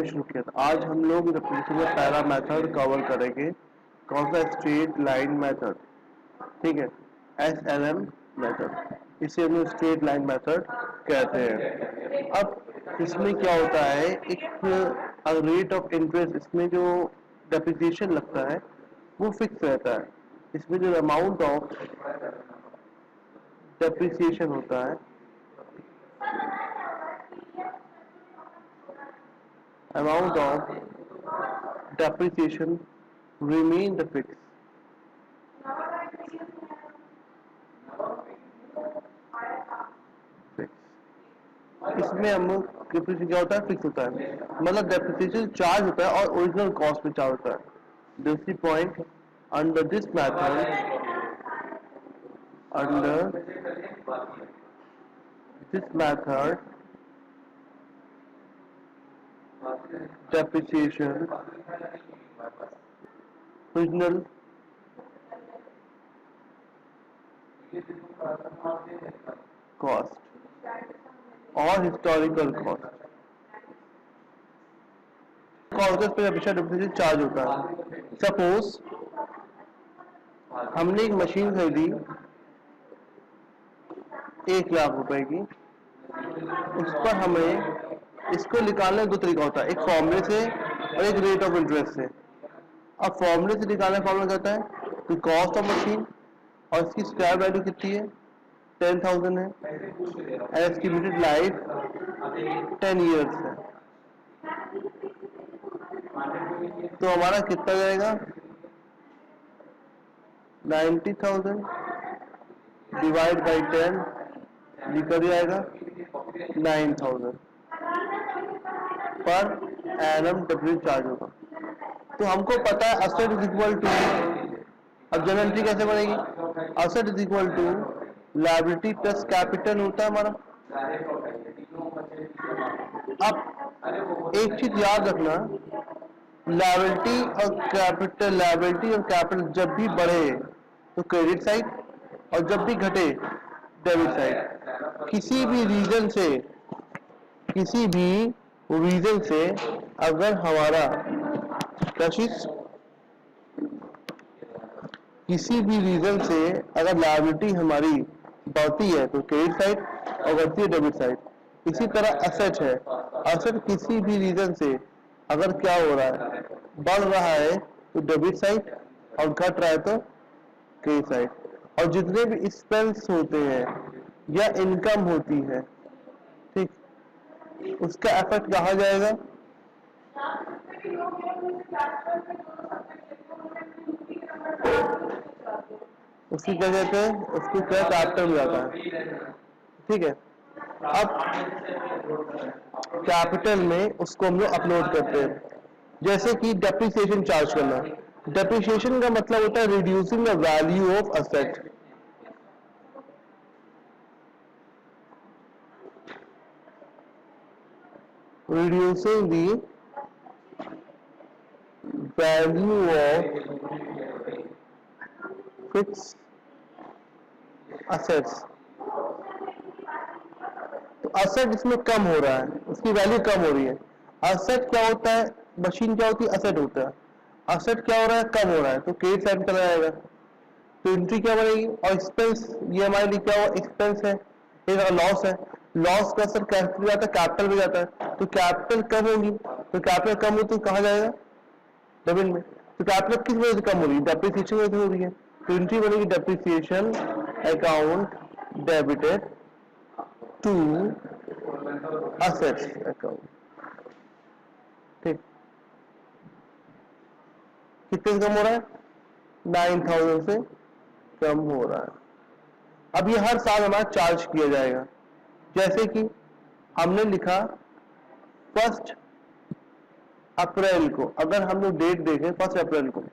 शुरू किया था। आज हम लोग डेफिनेशन में पहला मेथड कवर करेंगे, कौन सा? Straight line method. ठीक है, SLM मेथड, इसे हम लोग स्ट्रेट लाइन मेथड कहते हैं। अब इसमें क्या होता है, एक रेट ऑफ इंटरेस्ट, इसमें जो डेप्रिसिएशन लगता है वो फिक्स रहता है। इसमें जो अमाउंट ऑफ डेप्रिसिएशन होता है, amount of depreciation remain the fixed. इसमें हम डेप्रिसिएशन क्या होता है? फिक्स होता है, मतलब डेप्रिसिएशन चार्ज होता है और ओरिजिनल कॉस्ट में चार्ज होता है। दूसरी point, under this method, under this method depreciation original cost और हिस्टोरिकल कॉस्ट पे हमेशा डेप्रिसिएशन चार्ज होता है। सपोज हमने एक मशीन खरीदी 1,00,000 रुपए की, उस पर हमें इसको निकालने का दो तरीका होता है, एक फॉर्मूले से और एक रेट ऑफ इंटरेस्ट से। अब फॉर्मूले से निकालने का फॉर्मूला कहता है कि कॉस्ट ऑफ मशीन और इसकी स्क्वायर वैल्यू कितनी है, 10,000 है, एस्टिमेटेड लाइफ 10 ईयर्स है। तो हमारा कितना जाएगा, 90,000 डिवाइड बाई 10, निकल जाएगा 9,000 पर एनम डेप्रिसिएशन चार्ज होगा। तो हमको पता है असेट इज इक्वल टू, अब जनरल एंट्री कैसे बनेगी, asset is equal to liability plus capital होता है हमारा। अब एक चीज याद रखना, लायबिलिटी और कैपिटल जब भी बढ़े तो क्रेडिट साइड और जब भी घटे डेबिट साइड। किसी भी रीजन से अगर हमारा किसी भी रीजन से अगर लायबिलिटी हमारी बढ़ती है तो क्रेडिट साइड और बढ़ती है डेबिट साइड। इसी तरह असेट है, असेट किसी भी रीजन से अगर क्या हो रहा है, बढ़ रहा है तो डेबिट साइड और घट रहा है तो क्रेडिट साइड। और जितने भी एक्सपेंस होते हैं या इनकम होती है, ठीक, उसका इफेक्ट कहा जाएगा, उसकी क्या कहते हैं, उसको क्या कैपिटल में जाता है। ठीक है, अब कैपिटल में उसको हम लोग अपलोड करते हैं। जैसे कि डेप्रिसिएशन चार्ज करना, डेप्रिसिएशन का मतलब होता है reducing the value of asset. reducing the value of fixed assets। तो असेट इसमें कम हो रहा है, उसकी वैल्यू कम हो रही है। असेट क्या होता है, मशीन क्या होती है, असेट होता है। असेट क्या हो रहा है, कम हो रहा है, तो क्रेडिट साइड चला जाएगा, तो एंट्री क्या बनेगी। और एक्सपेंस, ये हमारे लिए क्या हो, एक्सपेंस है, एक लॉस है, लॉस का असर कैपिटल में जाता है, कैपिटल में जाता है, तो कैपिटल कम होगी, तो कैपिटल कम हो तो कहा जाएगा डेबिट में। तो कैपिटल किस वजह से कम हो रही है, डेप्रिसिएशन वजह से हो रही है, तो एंट्री बनेगी depreciation account debited to assets account. ठीक, कितने से कम हो रहा है, 9,000 से कम हो रहा है। अब ये हर साल हमारा चार्ज किया जाएगा। जैसे कि हमने लिखा 1 अप्रैल को, अगर हम लोग डेट देखें 1 अप्रैल को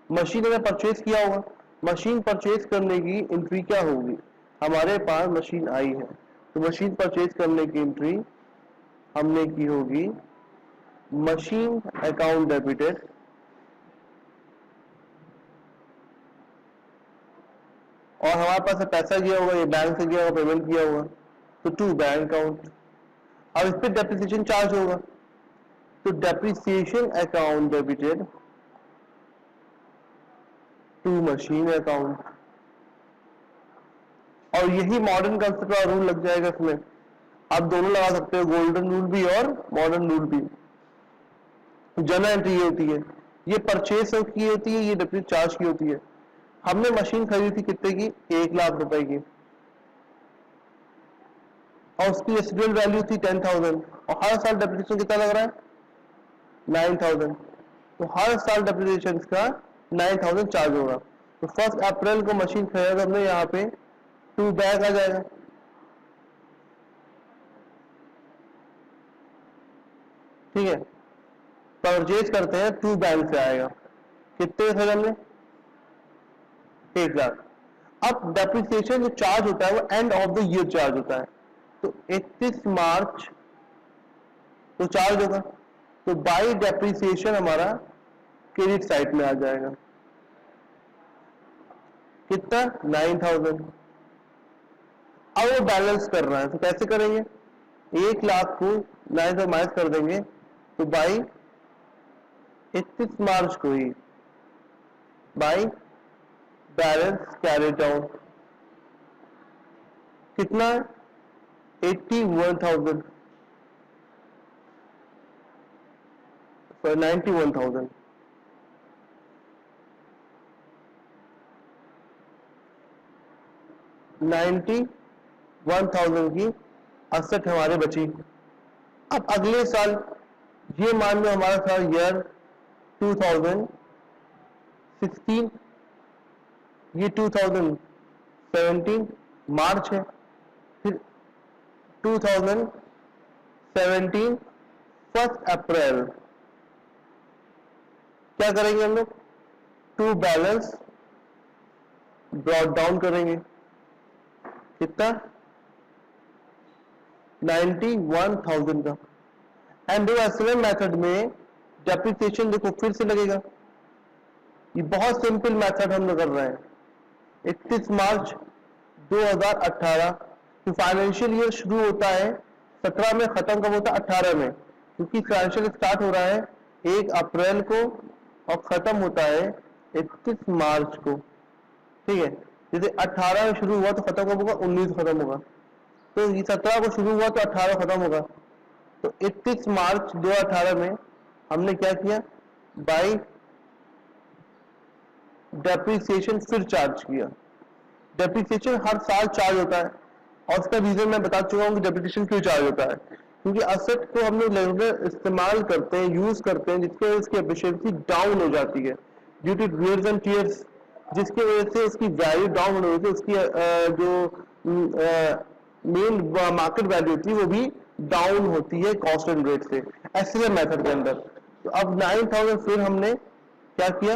मशीन अगर परचेज किया होगा, मशीन परचेज करने की एंट्री क्या होगी, हमारे पास मशीन आई है तो मशीन परचेज करने की एंट्री हमने की होगी मशीन अकाउंट डेबिटेड और हमारे पास पैसा गया होगा, ये बैंक से गया होगा, पेमेंट किया होगा, तो टू बैंक अकाउंट। अब इस पर डेप्रिसिएशन चार्ज होगा, तो depreciation account debited to machine account, और यही मॉडर्न कंसेप्ट का रूल लग जाएगा इसमें। आप दोनों लगा सकते हो, गोल्डन रूल भी और मॉडर्न रूल भी। जर्नल एंट्री ये होती है, ये परचेज की होती है, ये डेप्रिसिएशन चार्ज की होती है। हमने मशीन खरीदी थी कितने की, 1 लाख रुपए की, और उसकी रेसिडुअल वैल्यू थी 10,000, और हर साल डेप्रिसिएशन कितना लग रहा है, 9,000। तो हर साल डेप्रिसिएशन का 9,000 चार्ज होगा। तो 1 अप्रैल को मशीन खरीदा हमने, यहाँ पे 2 बैग आ जाएगा। ठीक है, परचेज करते हैं 2 बैंक से आएगा, कितने खरीदा हमने, 1 लाख। अब डेप्रिसिएशन जो चार्ज होता है वो end of the year charge होता है, तो 31 मार्च तो चार्ज होगा, तो बाई डेप्रिसिएशन हमारा क्रेडिट साइड में आ जाएगा, कितना, 9,000। अब वो बैलेंस कर रहा है, तो कैसे करेंगे, 1 लाख को 9,000 माइनस कर देंगे, तो बाई 31 मार्च को ही बाई बैलेंस कैरी डाउन कितना है, 81,000 सॉरी 91,000। 91,000 की असेट हमारे बची। अब अगले साल ये मान लो हमारा था ईयर 2016, ये 2017 मार्च है, फिर 2017 1 अप्रैल क्या करेंगे हम लोग, टू बैलेंस ब्रॉट डाउन करेंगे, कितना, 91,000 का। एंड एसएलएम मेथड में डेप्रिसिएशन देखो फिर से लगेगा, ये बहुत सिंपल मेथड हम लोग कर रहे हैं। 31 मार्च 2018, तो फाइनेंशियल ईयर शुरू होता है 17 में, खत्म कब होता है, 18 में, क्योंकि फाइनेंशियल स्टार्ट हो रहा है 1 अप्रैल को और खत्म होता है 31 मार्च को। ठीक है, जैसे 18 में शुरू हुआ तो खत्म कब होगा, 19 खत्म होगा, तो ये 17 को शुरू हुआ तो 18 खत्म होगा। तो 31 मार्च 2018 में हमने क्या किया, बाई डेप्रिसिएशन फिर चार्ज किया। डेप्रिसिएशन हर साल चार्ज होता है, और उसका रीजन मैं बता चुका हूं कि डेप्रिसिएशन क्यों चार्ज होता है, क्योंकि असेट को हम लोग रेगुलर इस्तेमाल करते हैं, यूज करते हैं, जिसके वजह से उसकी एफिशिएंसी डाउन हो जाती है due to wears and tears, जिसकी वजह से उसकी वैल्यू डाउन होने की, उसकी जो मेन मार्केट वैल्यू थी वो भी डाउन होती है कॉस्ट एंड रेट से, ऐसे मेथड के अंदर। तो अब 9,000 फिर हमने क्या किया,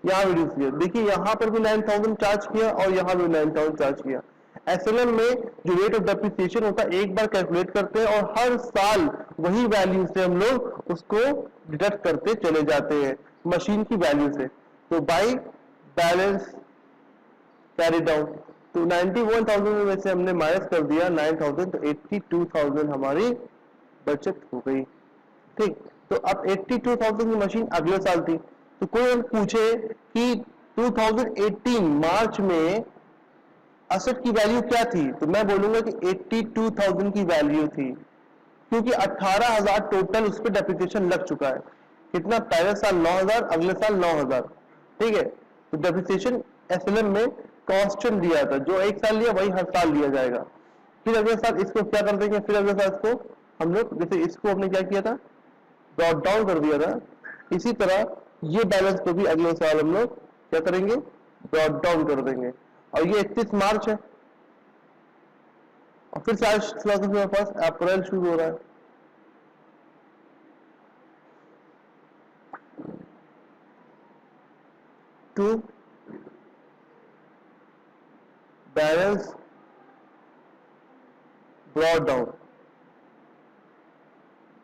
यहाँ रिड्यूस किया। देखिए यहाँ पर भी 9,000 चार्ज किया और यहाँ भी 9,000 चार्ज किया। एसएलएम में जो रेट ऑफ डेप्रिसिएशन होता है एक बार कैलकुलेट करते हैं और हर साल वही वैल्यू से हम लोग उसको डिडक्ट करते चले जाते हैं मशीन की वैल्यू से। तो बाई बैलेंस कैरी डाउन, तो 91,000 में से हमने माइनस कर दिया 9,000, तो 82,000 हमारी बचत हो गई। ठीक, तो अब 82,000 की मशीन अगले साल थी, तो कोई पूछे कि 2018 मार्च में असेट की वैल्यू क्या थी, तो मैं बोलूंगा कि 82,000 की वैल्यू थी, क्योंकि 18,000 टोटल उस पर डेप्रिसिएशन लग चुका है। कितना, पहले साल 9,000, अगले साल 9,000। ठीक है, तो डेप्रिसिएशन एसएलएम में कांस्टेंट दिया था, जो एक साल लिया वही हर साल लिया जाएगा। फिर अगले साल इसको क्या कर देंगे, फिर अगले साल इसको हम लोग, जैसे इसको हमने क्या किया था, ब्रॉट डाउन कर दिया था, इसी तरह ये बैलेंस को भी अगले साल हम लोग क्या करेंगे, ब्रॉट डाउन कर देंगे। और ये 31 मार्च है, और फिर से मेरे पास अप्रैल शुरू हो रहा है। To balance brought down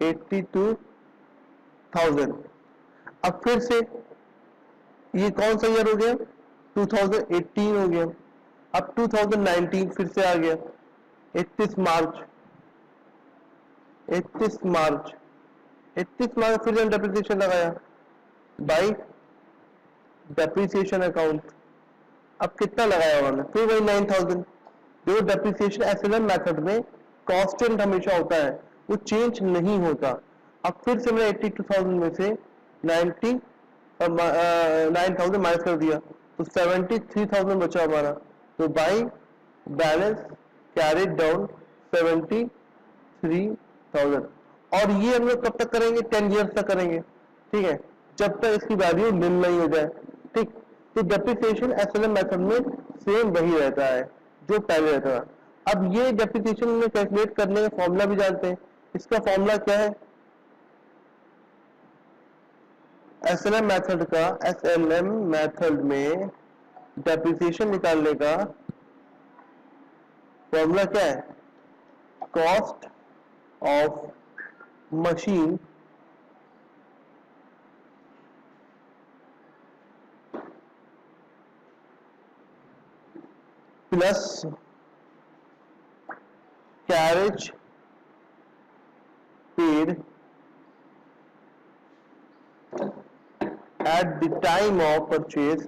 82,000। अब फिर से ये कौन सा ईयर हो गया, 2018 हो गया। अब 2019 फिर से आ गया, 31 मार्च, 31 मार्च। 31 मार्च फिर हमने डेप्रिसिएशन लगाया बाई डेप्रिसिएशन अकाउंट। अब कितना लगाया उन्होंने, फिर वही 9000। जो डेप्रिसिएशन एसएलएम मेथड में कांस्टेंट हमेशा होता है, वो चेंज नहीं होता। अब फिर से मैंने 82,000 में से 9,000 माइनस कर दिया तो 73,000 बचा हमारा। तो बाई बैलेंस कैरिड डाउन 73,000। और ये हम लोग कब तक करेंगे, 10 ईयर्स तक करेंगे, ठीक है, जब तक इसकी वैल्यू निल नहीं हो जाए। ठीक, तो डेप्रिसिएशन एसएलएम मेथड में सेम वही रहता है जो पहले रहता था। अब ये डेप्रिसिएशन में कैलकुलेट करने का फॉर्मूला भी जानते हैं। इसका फॉर्मूला क्या है, एसएलएम मेथड का, एसएलएम मेथड में डेप्रिसिएशन निकालने का फॉर्मूला क्या है, cost of machine plus carriage paid at the time of purchase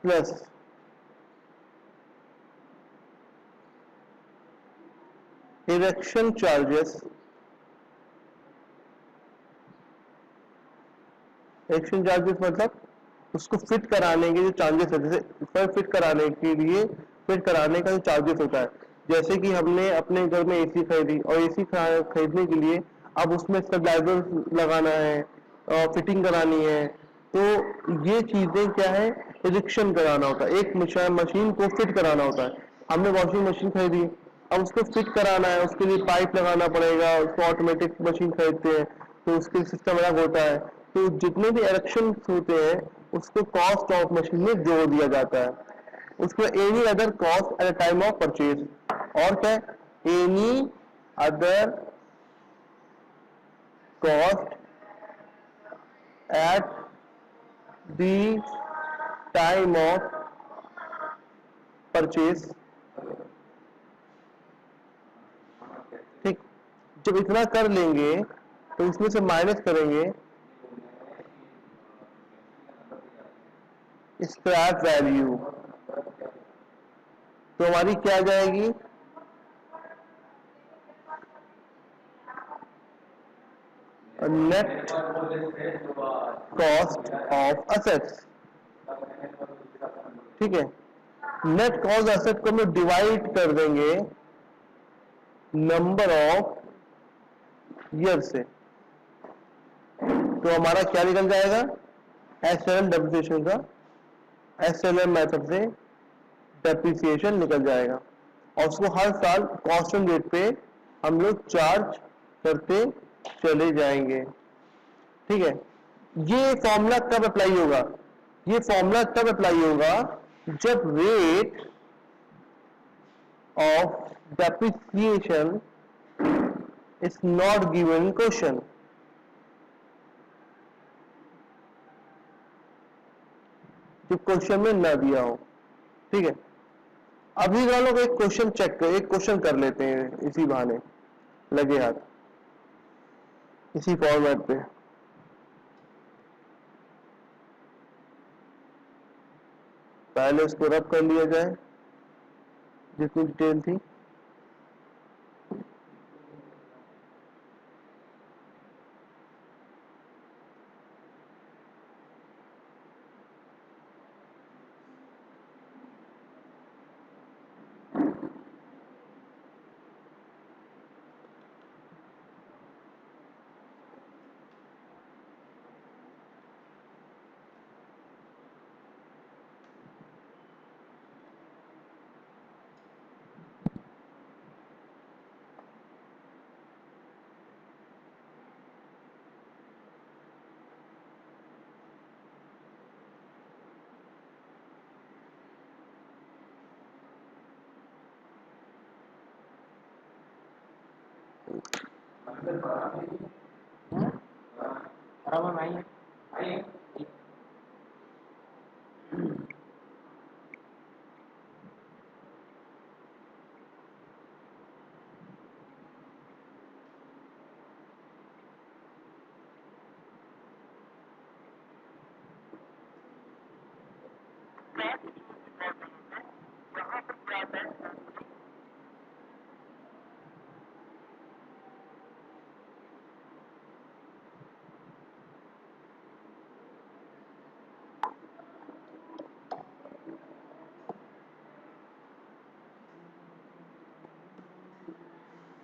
plus erection charges, erection charges मतलब उसको फिट कराने के जो चार्जेस है, जैसे पर फिट कराने के लिए फिट कराने का जो चार्जेस होता है, जैसे कि हमने अपने घर में एसी खरीदी और एसी खरीदने के लिए अब उसमें स्टेबलाइजर लगाना है और फिटिंग करानी है, तो ये चीजें क्या है, इरेक्शन कराना होता है, एक मशीन को फिट कराना होता है। हमने वॉशिंग मशीन खरीदी, अब उसको फिट कराना है, उसके लिए पाइप लगाना पड़ेगा, उसको ऑटोमेटिक मशीन खरीदते हैं तो उसके सिस्टम अलग होता है। तो जितने भी इरेक्शन होते हैं उसको कॉस्ट ऑफ मशीन में जोड़ दिया जाता है। उसको any other cost at time of purchase, और क्या, any other cost at the time of purchase. ठीक, जब इतना कर लेंगे तो इसमें से माइनस करेंगे स्क्रैप वैल्यू, तो हमारी क्या आ जाएगी, नेट कॉस्ट ऑफ असेट्स। ठीक है, नेट कॉस्ट एसेट को हम लोग डिवाइड कर देंगे नंबर ऑफ ईयर से, तो हमारा क्या निकल जाएगा, एसएलएम डेप्रिसिएशन का, एसएलएम मेथड से डेप्रिसिएशन निकल जाएगा और उसको हर साल कांस्टेंट रेट पे हम लोग चार्ज करते चले जाएंगे। ठीक है, ये फॉर्मूला कब अप्लाई होगा, ये फॉर्मूला तब अप्लाई होगा जब rate of depreciation is not given in question. जो क्वेश्चन में ना दिया हो। ठीक है, अभी वालों को एक क्वेश्चन चेक कर, एक क्वेश्चन कर लेते हैं इसी बहाने, लगे हाथ इसी फॉर्मेट पे। पहले उसको रब कर लिया जाए जितनी डिटेल थी। बराबर नहीं है।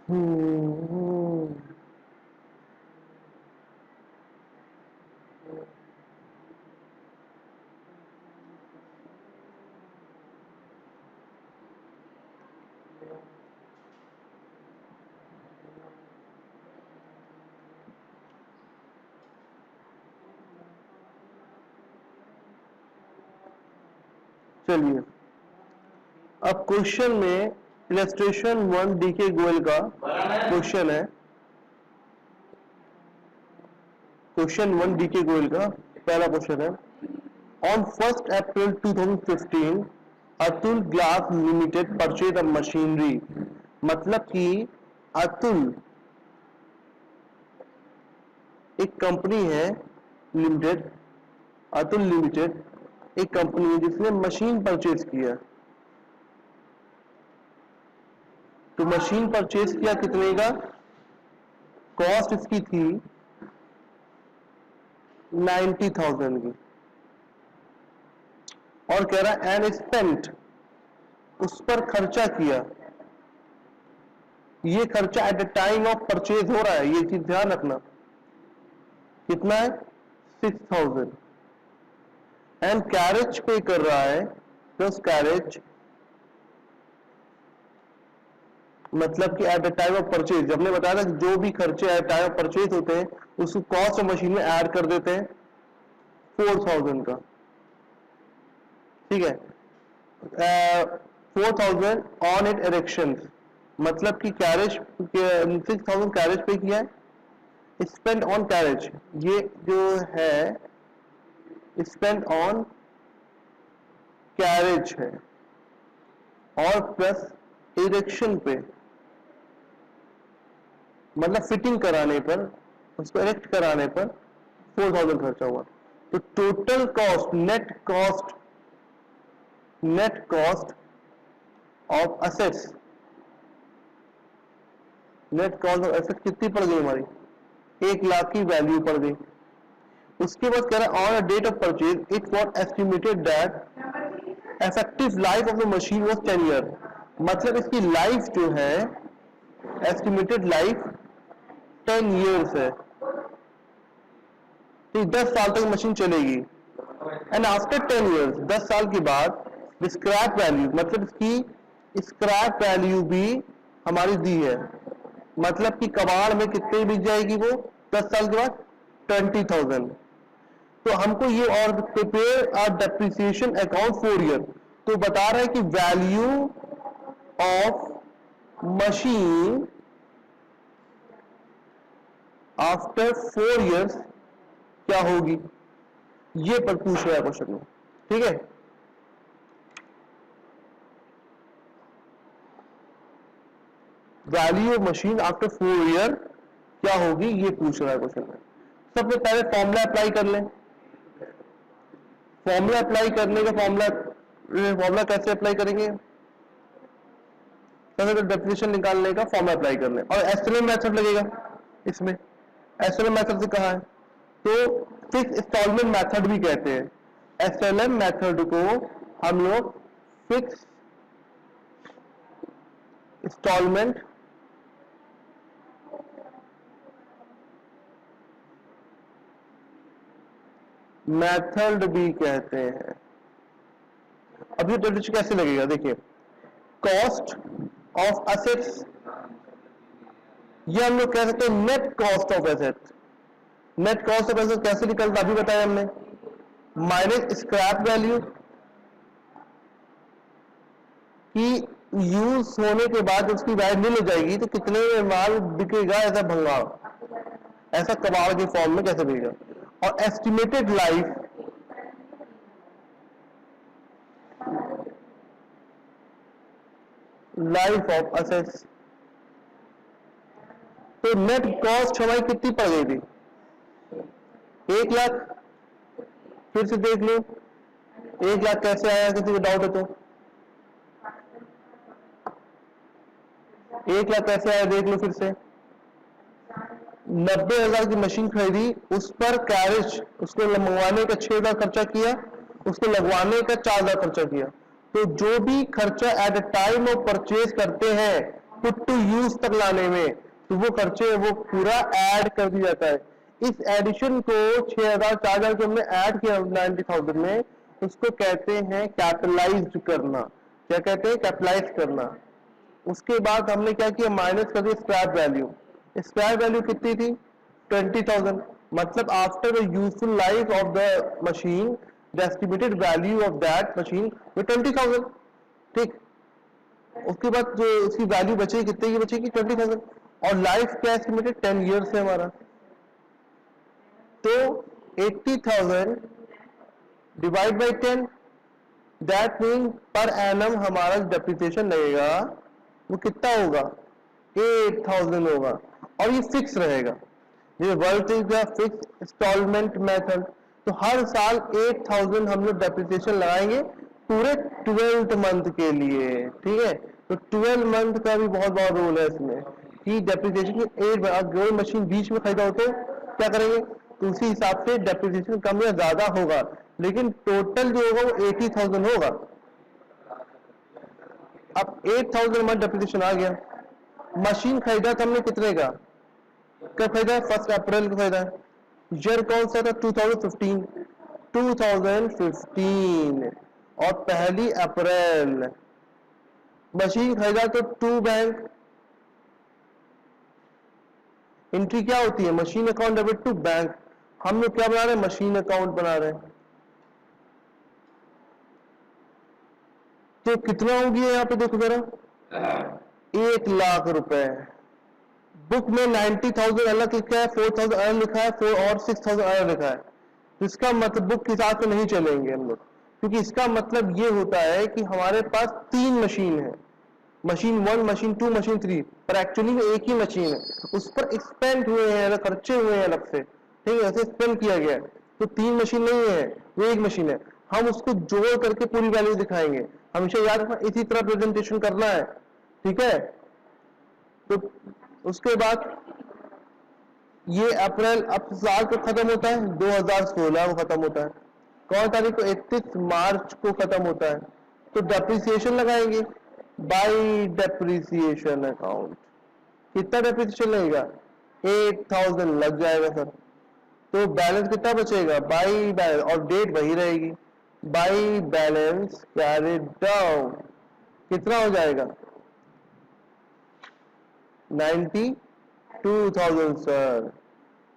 हम्म, चलिए अब क्वेश्चन में इलस्ट्रेशन 1 डी के गोयल का क्वेश्चन है। क्वेश्चन 1 डी के गोयल का पहला क्वेश्चन है, on 1 April 2015 Atul glass limited purchase a machinery. मतलब कि अतुल एक कंपनी है लिमिटेड, अतुल लिमिटेड एक कंपनी है जिसने मशीन परचेज किया। तो मशीन परचेज किया कितने का, कॉस्ट इसकी थी 90,000 की, और कह रहा है एंड स्पेंट, उस पर खर्चा किया। ये खर्चा at the time of purchase हो रहा है, ये चीज ध्यान रखना। कितना है 6,000, एंड कैरेज पे कर रहा है प्लस कैरेज, मतलब कि at the time of purchase हमने बताया था कि जो भी खर्चे एट टाइम ऑफ परचेज होते हैं उसको कॉस्ट ऑफ मशीन में ऐड कर देते हैं 4,000 का, ठीक है। 4,000 ऑन इट इरेक्शन, मतलब कि कैरेज 6,000 कैरेज पे किया है, स्पेंड ऑन कैरेज ये जो है स्पेंड ऑन कैरेज है, और प्लस इरेक्शन पे मतलब फिटिंग कराने पर, उसको इरेक्ट कराने पर 4,000 खर्चा हुआ। तो total cost net cost of assets, net cost of asset कितनी पड़ गई हमारी, 1 लाख की वैल्यू पड़ गई। उसके बाद कह रहा है on a date of purchase it was estimated that effective life of the machine was 10 year. मतलब इसकी लाइफ जो है एस्टिमेटेड लाइफ 10 ईयर्स है, तो 10 साल तक मशीन चलेगी। एंड आफ्टर 10 ईयर्स 10 साल के बाद स्क्रैप वैल्यू, मतलब इसकी स्क्रैप वैल्यू भी हमारी दी है, मतलब कि कबाड़ में कितने बिक जाएगी वो 10 साल के बाद 20,000। तो हमको ये और prepare a depreciation account 4 year, तो बता रहा है कि value of machine after 4 years क्या होगी, ये पर पूछ रहा है क्वेश्चन में, ठीक है। Value of machine after 4 year क्या होगी ये पूछ रहा है क्वेश्चन में। सबसे पहले फॉर्मूला अप्लाई कर लें। फॉर्मूला अप्लाई करने का फॉर्मूला कैसे अप्लाई करेंगे, सबसे पहले डेफिनेशन निकालने का फॉर्मूला अप्लाई कर लें, और एसएलएम मेथड लगेगा इसमें। एसएलएम मेथड से कहा है तो फिक्स इंस्टॉलमेंट मेथड भी कहते हैं। एसएलएम मेथड को हम लोग फिक्स इंस्टॉलमेंट मेथड भी कहते हैं। अब ये डेफिनेशन कैसे लगेगा, देखिए कॉस्ट ऑफ असेट्स, ये हम लोग कह सकते हैं net cost of asset. Net cost of asset कैसे निकलता अभी बताया हमने, माइनस स्क्रैप वैल्यू की यूज होने के बाद उसकी वैल्यू हो जाएगी, तो कितने में माल बिकेगा, ऐसा भंगार, ऐसा कबाड़ के फॉर्म में कैसे बिकेगा। और एस्टिमेटेड लाइफ ऑफ असेट्स, तो नेट कॉस्ट हमारी कितनी पड़ गई थी 1 लाख। फिर से देख लो 1 लाख कैसे आया, किसी को डाउट है तो 1 लाख कैसे आया देख लो फिर से। 90,000 की मशीन खरीदी, उस पर कैरेज उसको मंगवाने का 6,000 खर्चा किया, उसको लगवाने का 4,000 खर्चा किया। तो जो भी खर्चा at the time of purchase करते हैं पुट टू यूज तक लाने में, तो वो खर्चे वो पूरा ऐड कर दिया जाता है। इस एडिशन को 6,000 4,000 जो हमने ऐड किया 90,000 में, उसको कहते हैं कैपिटलाइज करना। क्या कहते हैं? कैपिटलाइज करना। उसके बाद हमने क्या किया? माइनस कर दिया स्क्रैप वैल्यू। स्क्रैप वैल्यू कितनी थी? 20,000। मतलब after the useful life of the machine the estimated value of that machine वो 20,000। ठीक। उसके बाद जो उसकी वैल्यू बचेगी कितने की बचेगी? 20,000। और लाइफ क्या एस्टिमेटेड? 10 ईयर्स है हमारा। तो 80,000 divide by 10, that mean per annum हमारा डेप्रिसिएशन लगेगा वो कितना होगा? 8,000 होगा। और ये फिक्स रहेगा। ये world is the fix installment method. तो हर साल 8,000 हम लोग डेप्रिसिएशन लगाएंगे पूरे 12th मंथ के लिए। ठीक है। तो 12 मंथ का भी बहुत बड़ा रोल है इसमें कि डेप्रिसिएशन 8, अगर मशीन बीच में खरीदा हो तो क्या करेंगे? तो उसी हिसाब से डेप्रिसिएशन कम या ज्यादा होगा, लेकिन टोटल जो होगा वो 80,000 होगा। अब 8,000 मंथ डेप्रिसिएशन आ गया। मशीन खरीदा था हमने कितने का? कब खरीदा है? 1 अप्रैल को खरीदा है। ईयर कौन सा था? 2015। 2015 और 1 अप्रैल मशीन खरीदा तो टू बैंक एंट्री क्या होती है? Machine account debit to bank. हम लोग क्या बना रहे हैं? मशीन अकाउंट बना रहे हैं। तो कितना होगी यहाँ पे देखो जरा, 1,00,000 रुपए। बुक में 90,000 अलग लिखा है, 4,000 अलग लिखा है, और 6,000 अलग लिखा है। तो इसका मतलब बुक के हिसाब से नहीं चलेंगे हम लोग, क्योंकि इसका मतलब ये होता है कि हमारे पास 3 मशीन है, मशीन 1, मशीन 2, मशीन 3, पर एक्चुअली में एक ही मशीन है। उस पर एक्सपेंड हुए हैं, अलग खर्चे हुए हैं अलग से। ठीक है, ऐसे एक्सपेंड किया गया है। तो 3 मशीन नहीं है, वो एक मशीन है। हम उसको जोड़ करके पूरी वैल्यू दिखाएंगे। हमेशा याद रखना, इसी तरह प्रेजेंटेशन करना है। ठीक है। तो उसके बाद ये अप्रैल, अब साल को खत्म होता है 2016 को खत्म होता है। कौन तारीख को? 31 मार्च को खत्म होता है। तो डेप्रिसिएशन लगाएंगे बाई डेप्रिसिएशन अकाउंट। कितना डेप्रिसिएशन लगेगा? 8,000 लग जाएगा सर। तो बैलेंस कितना बचेगा? बाई बैलेंस, और डेट वही रहेगी, बाई बैलेंस कैरिड डाउन। कितना हो जाएगा? 92,000 सर।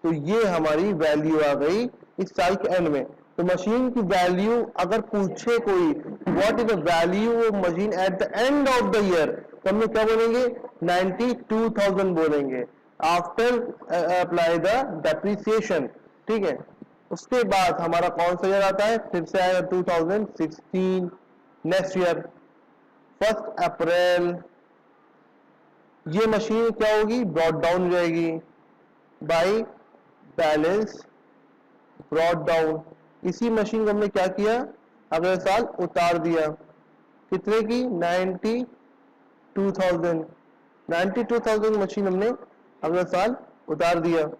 तो ये हमारी वैल्यू आ गई इस साल के एंड में। तो मशीन की वैल्यू अगर पूछे कोई what is the value of machine at the end of the year, तो हम लोग क्या बोलेंगे? 92,000 बोलेंगे आफ्टर अप्लाई द डेप्रिसिएशन। ठीक है। उसके बाद हमारा कौन सा ईयर आता है? फिर से आएगा 2016, नेक्स्ट ईयर 1 अप्रैल। ये मशीन क्या होगी? ब्रॉड डाउन हो जाएगी बाई बैलेंस ब्रॉड डाउन। इसी मशीन को हमने क्या किया? अगले साल उतार दिया। कितने की? 92,000। 92,000 मशीन हमने अगले साल उतार दिया।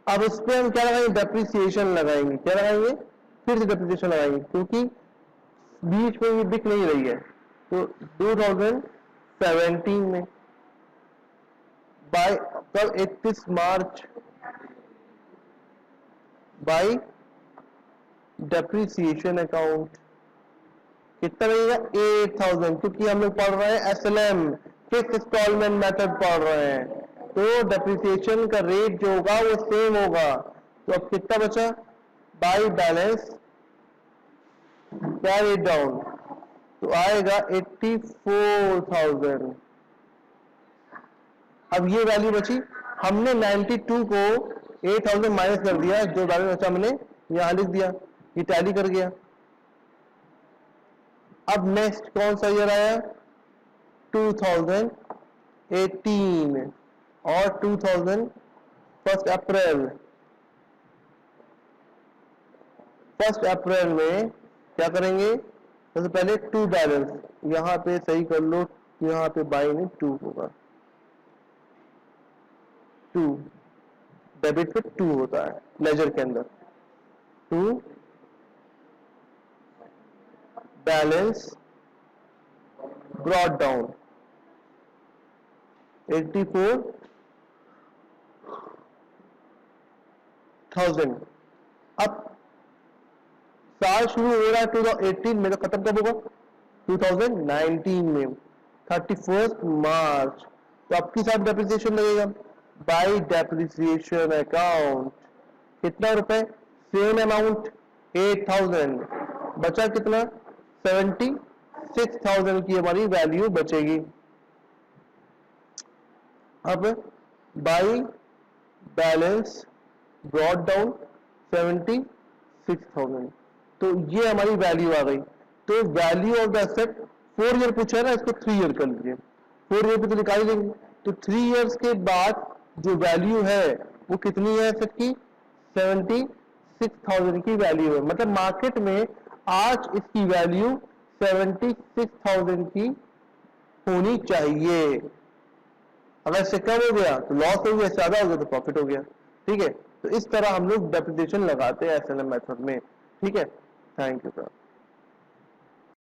अब उस पर हम क्या लगाएंगे? डेप्रिसिएशन लगाएंगे। क्या लगाएंगे? फिर से डेप्रिसिएशन लगाएंगे, क्योंकि बीच में ये बिक नहीं रही है। तो 2017 में बाय कब? 31 मार्च बाई डेप्रिसिएशन अकाउंट। कितना लगेगा? 8,000, क्योंकि हम लोग पढ़ रहे हैं SLM, फिक्स इंस्टॉलमेंट मेथड पढ़ रहे हैं। तो डेप्रिसिएशन का रेट जो होगा वो सेम होगा। तो अब कितना बचा? बाई बैलेंस कैरी डाउन, तो आएगा 84,000। अब ये वैल्यू बची। हमने 92 को 8,000 माइनस कर दिया, जो बैलेंस बचा हमने यहां लिख दिया, ये टैली कर गया। अब नेक्स्ट कौन सा ईयर आया? 2018 और 2000 1 अप्रैल। 1 अप्रैल में क्या करेंगे? सबसे पहले टू बैलेंस यहां पे सही कर लो, यहां पे बाई में 2 होगा। 2 डेबिट पे 2 होता है लेजर के अंदर। 2 बैलेंस ब्रॉड डाउन 84,000। अब साल शुरू हो रहा है 2018 में, तो खत्म कब होगा? 2019 में, 31 मार्च। तो आपके साथ डेप्रिसिएशन लगेगा बाय डेप्रिसिएशन अकाउंट। कितना रुपए? सेम अमाउंट 8,000, बचा कितना? 76,000 की हमारी वैल्यू बचेगी। अब बाय बैलेंस ब्रॉट डाउन 76,000, तो ये हमारी वैल्यू आ गई। तो value of the asset 4 year पूछा है ना, इसको 3 ईयर कर लीजिए। 4 ईयर पे तो निकाल देंगे, तो 3 ईयर्स के बाद जो वैल्यू है वो कितनी है एसेट की? 76,000 की वैल्यू है। मतलब मार्केट में आज इसकी वैल्यू 76,000 की होनी चाहिए। अगर इससे कम हो गया तो लॉस हो गया, ज्यादा हो गया तो प्रॉफिट हो गया। ठीक है, तो इस तरह हम लोग डेप्रिसिएशन लगाते हैं एसएलएम मेथड में। ठीक है, थैंक यू सर।